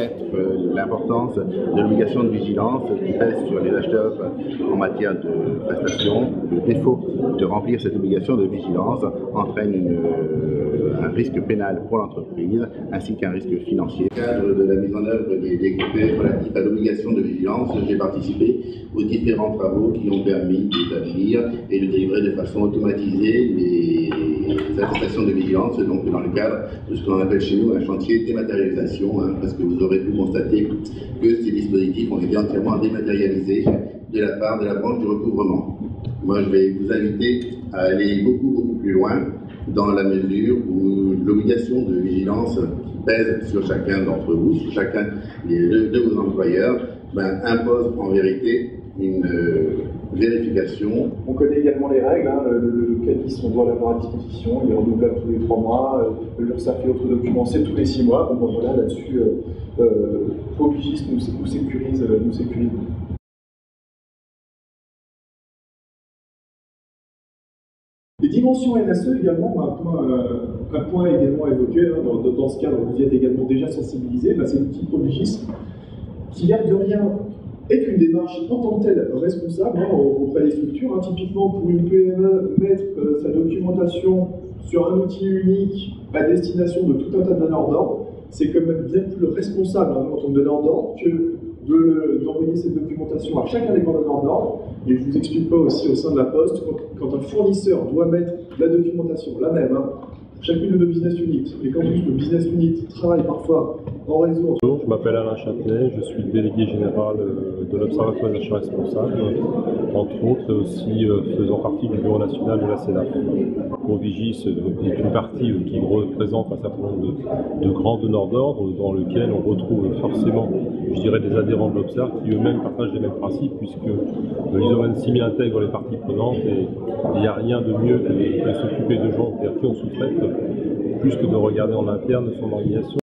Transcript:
reconnaître l'importance de l'obligation de vigilance qui pèse sur les acheteurs en matière de prestations. Le défaut de remplir cette obligation de vigilance entraîne un risque pénal pour l'entreprise ainsi qu'un risque financier. Dans le cadre de la mise en œuvre des décrets relatifs à l'obligation de vigilance, j'ai participé aux différents travaux qui ont permis d'établir et de délivrer de façon automatisée les attestations de vigilance, donc dans le cadre de ce qu'on appelle chez nous un chantier dématérialisation, parce que vous aurez pu constater que ces dispositifs ont été entièrement dématérialisés de la part de la branche du recouvrement. Moi, je vais vous inviter à aller beaucoup plus loin dans la mesure où l'obligation de vigilance qui pèse sur chacun d'entre vous, sur chacun de vos employeurs, impose en vérité une vérification. On connaît également les règles, le CADIS on doit l'avoir à disposition, il est renouvelable tous les 3 mois, l'URSSAF et autres documents c'est tous les 6 mois, donc voilà, là-dessus, Progis nous sécurise. Les dimensions RSE également, un point également évoqué dans ce cadre, vous y êtes également déjà sensibilisé, c'est l'outil Progis qui, l'air de rien, est une démarche en tant que telle responsable auprès des structures. Typiquement, pour une PME, mettre sa documentation sur un outil unique à destination de tout un tas de donneurs d'ordre, c'est quand même bien plus responsable en tant que donneur d'ordre que d'envoyer cette documentation à chacun des donneurs d'ordre. Et je vous explique pas aussi au sein de la Poste, quand un fournisseur doit mettre la documentation, la même, pour chacune de nos business units, et quand le business unit travaille parfois en réseau. Bonjour, je m'appelle Alain Châtelet, je suis délégué général de l'Observatoire des achats responsables, entre autres, et aussi faisant partie du bureau national de la CEDAF. Progis est une partie qui représente un certain nombre de grands donneurs d'ordre dans lesquels on retrouve forcément, je dirais, des adhérents de l'Observ qui eux-mêmes partagent les mêmes principes puisque l'ISO 26000 intègre les parties prenantes et il n'y a rien de mieux que de s'occuper de gens vers qui on sous-traite plus que de regarder en interne son organisation.